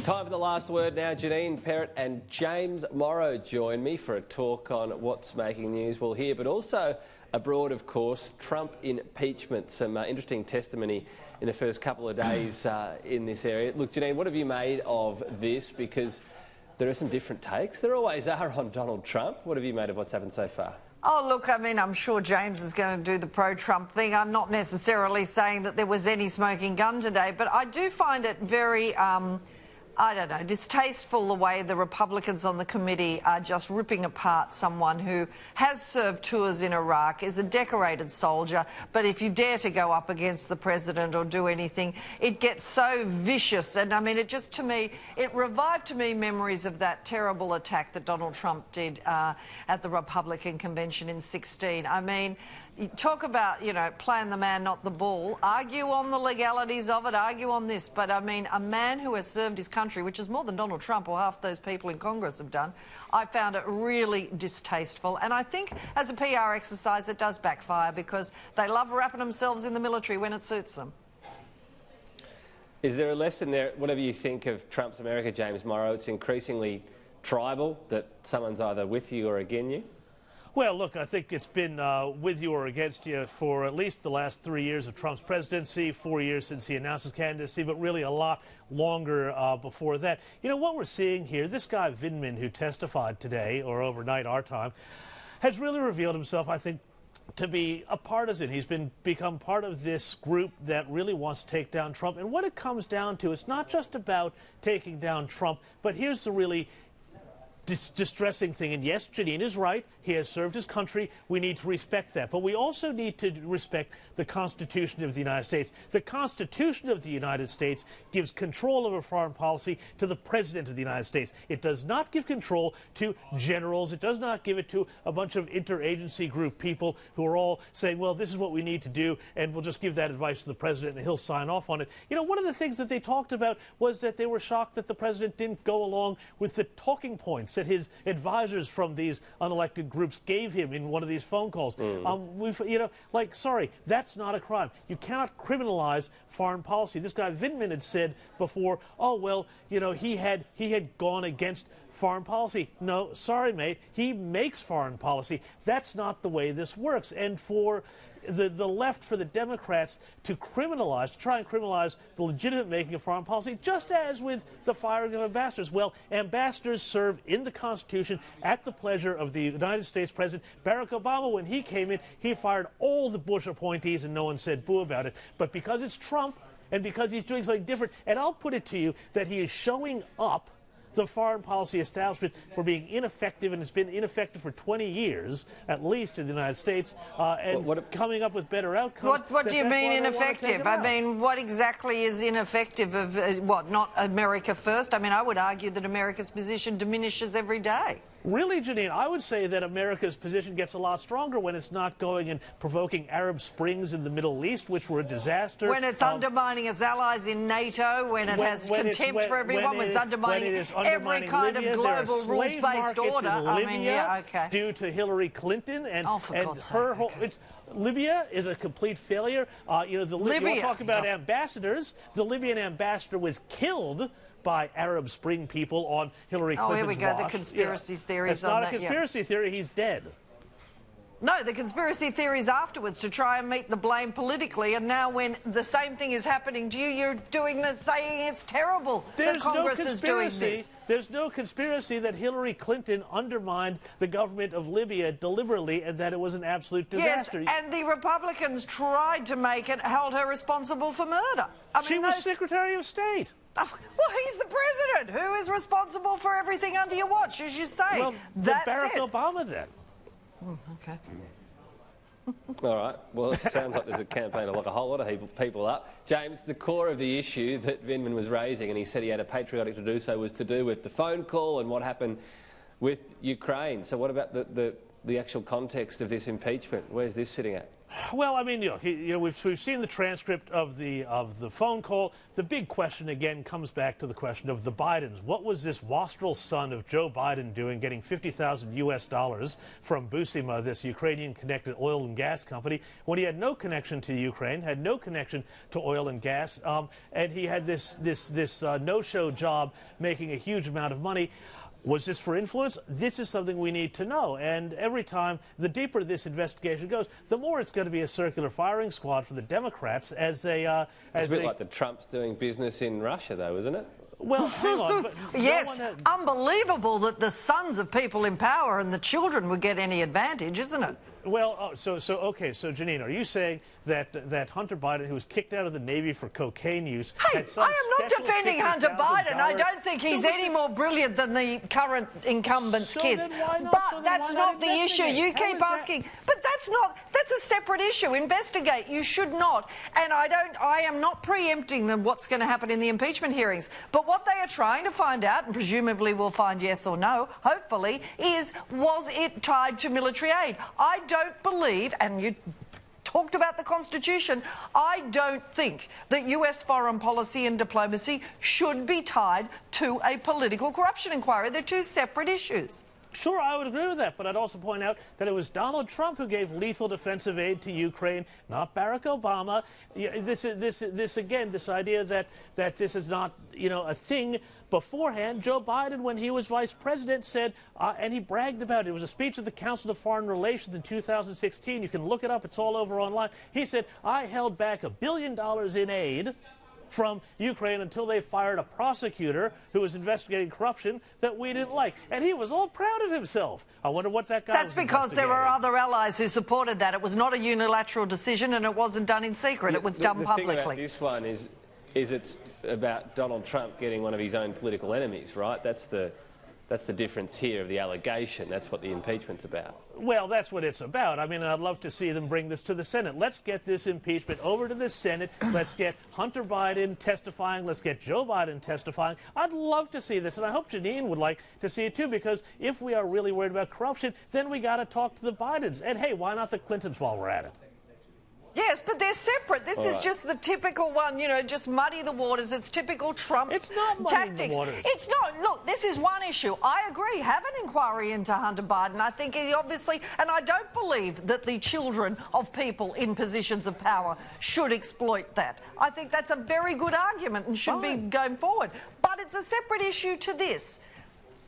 Time for the last word now. Janine Perrott and James Morrow join me for a talk on what's making news. We'll hear, but also abroad, of course, Trump impeachment. Some interesting testimony in the first couple of days in this area. Look, Janine, what have you made of this? Because there are some different takes. There always are on Donald Trump. What have you made of what's happened so far? Oh, look, I mean, I'm sure James is going to do the pro-Trump thing. I'm not necessarily saying that there was any smoking gun today, but I do find it very, I don't know, distasteful the way the Republicans on the committee are just ripping apart someone who has served tours in Iraq, is a decorated soldier, but if you dare to go up against the president or do anything, it gets so vicious. And I mean, it just, to me, it revived to me memories of that terrible attack that Donald Trump did at the Republican convention in 2016. I mean, you talk about, you know, playing the man, not the ball. Argue on the legalities of it, argue on this. But, I mean, a man who has served his country, which is more than Donald Trump or half those people in Congress have done, I found it really distasteful. And I think as a PR exercise, it does backfire because they love wrapping themselves in the military when it suits them. Is there a lesson there, whatever you think of Trump's America, James Morrow? It's increasingly tribal, that someone's either with you or against you? Well, look, I think it's been with you or against you for at least the last 3 years of Trump's presidency, 4 years since he announced his candidacy, but really a lot longer before that. You know, what we're seeing here, this guy Vindman, who testified today, or overnight our time, has really revealed himself, I think, to be a partisan. He's become part of this group that really wants to take down Trump. And what it comes down to, it's not just about taking down Trump, but here's the really distressing thing. And yes, Janine is right. He has served his country. We need to respect that. But we also need to respect the Constitution of the United States. The Constitution of the United States gives control over foreign policy to the President of the United States. It does not give control to generals. It does not give it to a bunch of interagency group people who are all saying, well, this is what we need to do, and we'll just give that advice to the President and he'll sign off on it. You know, one of the things that they talked about was that they were shocked that the President didn't go along with the talking points that his advisors from these unelected groups gave him in one of these phone calls. You know, like, sorry, that's not a crime. You cannot criminalize foreign policy. This guy Vindman had said before, oh, well, you know, he had gone against foreign policy. No, sorry, mate, he makes foreign policy. That's not the way this works. And for the left, for the Democrats to try and criminalize the legitimate making of foreign policy, just as with the firing of ambassadors. Well, ambassadors serve in the Constitution at the pleasure of the United States President. Barack Obama, when he came in, he fired all the Bush appointees and no one said boo about it. But because it's Trump and because he's doing something different, and I'll put it to you that he is showing up the foreign policy establishment for being ineffective, and it's been ineffective for 20 years, at least in the United States, and coming up with better outcomes. What do you mean ineffective? I mean, what exactly is ineffective of, what, not America first? I mean, I would argue that America's position diminishes every day. Really, Janine, I would say that America's position gets a lot stronger when it's not going and provoking Arab Springs in the Middle East, which were a disaster. When it's undermining its allies in NATO, when it has contempt for everyone, when it's undermining every kind of global rules-based order. I mean, yeah, okay. Due to Hillary Clinton and her whole... Libya is a complete failure. You know, you want to talk about ambassadors. The Libyan ambassador was killed by Arab Spring people on Hillary Clinton's here we go, watch. the conspiracy theories. It's not a conspiracy theory, he's dead. No, the conspiracy theories afterwards to try and meet the blame politically, and now when the same thing is happening to you, you're doing this, saying it's terrible that Congress is doing this. There's no conspiracy that Hillary Clinton undermined the government of Libya deliberately and that it was an absolute disaster. Yes, and the Republicans tried to held her responsible for murder. I mean, she was Secretary of State. Oh, well, he's the president. Who is responsible for everything under your watch, as you say? Well, that's Barack Obama then. Okay. All right. Well, it sounds like there's a campaign to lock a whole lot of people up. James, the core of the issue that Vindman was raising, and he said he had a patriotic to do so, was to do with the phone call and what happened with Ukraine. So what about the actual context of this impeachment? Where's this sitting at? Well, I mean, we've seen the transcript of the phone call. The big question again comes back to the question of the Bidens. What was this wastrel son of Joe Biden doing, getting $50,000 from Burisma, this Ukrainian-connected oil and gas company, when he had no connection to Ukraine, had no connection to oil and gas, and he had this no-show job making a huge amount of money? Was this for influence? This is something we need to know. And every time, the deeper this investigation goes, the more it's going to be a circular firing squad for the Democrats as they... it's a bit like the Trumps doing business in Russia, though, isn't it? Well, hang on. But yes, unbelievable that the sons of people in power and the children would get any advantage, isn't it? Well, so Janine, are you saying that Hunter Biden, who was kicked out of the Navy for cocaine use, had some I am not defending Hunter Biden. I don't think he's any more brilliant than the current incumbent's kids. But that's not the issue. You keep asking. But that's a separate issue. Investigate. You should not. And I am not preempting what's going to happen in the impeachment hearings. But what they are trying to find out, and presumably will find yes or no, hopefully, is was it tied to military aid? I don't believe, and you talked about the Constitution, I don't think that US foreign policy and diplomacy should be tied to a political corruption inquiry. They're two separate issues. Sure, I would agree with that, but I'd also point out that it was Donald Trump who gave lethal defensive aid to Ukraine, not Barack Obama. This idea that this is not, a thing beforehand. Joe Biden, when he was vice president, said, and he bragged about it. It was a speech at the Council of Foreign Relations in 2016. You can look it up. It's all over online. He said, I held back $1 billion in aid from Ukraine until they fired a prosecutor who was investigating corruption that we didn't like. And he was all proud of himself. I wonder what that guy That's because there were other allies who supported that. It was not a unilateral decision and it wasn't done in secret. It was done publicly. The thing about this one is it's about Donald Trump getting one of his own political enemies, right? That's the difference here of the allegation. That's what the impeachment's about. Well, that's what it's about. I mean, I'd love to see them bring this to the Senate. Let's get this impeachment over to the Senate. Let's get Hunter Biden testifying. Let's get Joe Biden testifying. I'd love to see this, and I hope Janine would like to see it too, because if we are really worried about corruption, then we got to talk to the Bidens. And hey, why not the Clintons while we're at it? Yes, but they're separate. This is just the typical one, just muddy the waters. It's typical Trump tactics. It's not muddying the waters. It's not. Look, this is one issue. I agree. Have an inquiry into Hunter Biden. I think he obviously, and I don't believe that the children of people in positions of power should exploit that. I think that's a very good argument and should be going forward. But it's a separate issue to this.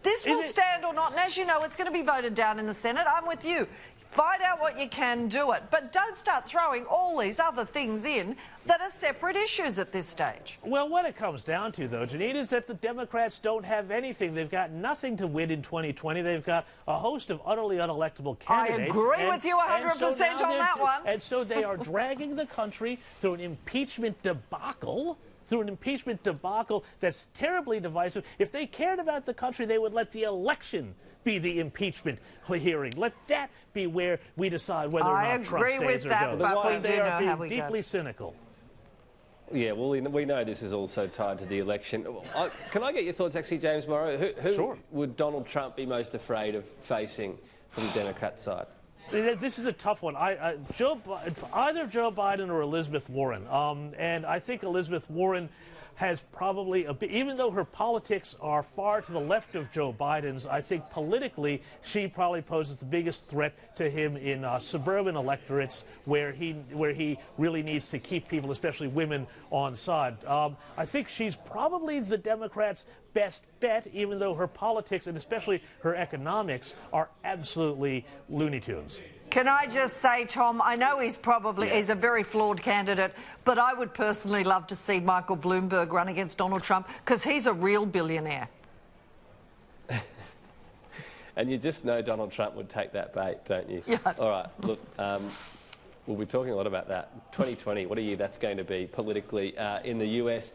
This will stand or not, and as you know, it's going to be voted down in the Senate. I'm with you. Find out what you can, do it. But don't start throwing all these other things in that are separate issues at this stage. Well, what it comes down to, though, Janine, is that the Democrats don't have anything. They've got nothing to win in 2020. They've got a host of utterly unelectable candidates. I agree with you 100% on that one. And so they are dragging the country through an impeachment debacle. That's terribly divisive. If they cared about the country, they would let the election be the impeachment hearing. Let that be where we decide whether or not Trump stays or goes. But they are being deeply cynical. Yeah, well, we know this is also tied to the election. Can I get your thoughts, actually, James Morrow? Who would Donald Trump be most afraid of facing from the Democrat side? This is a tough one. Either Joe Biden or Elizabeth Warren. And I think Elizabeth Warren has probably, even though her politics are far to the left of Joe Biden's, I think politically she probably poses the biggest threat to him in suburban electorates where he really needs to keep people, especially women, on side. I think she's probably the Democrats' best bet, even though her politics and especially her economics are absolutely Looney Tunes. Can I just say, Tom, I know he's a very flawed candidate, but I would personally love to see Michael Bloomberg run against Donald Trump because he's a real billionaire. And you just know Donald Trump would take that bait, don't you? Yeah. All right, look, we'll be talking a lot about that. 2020, what a year that's going to be politically in the US.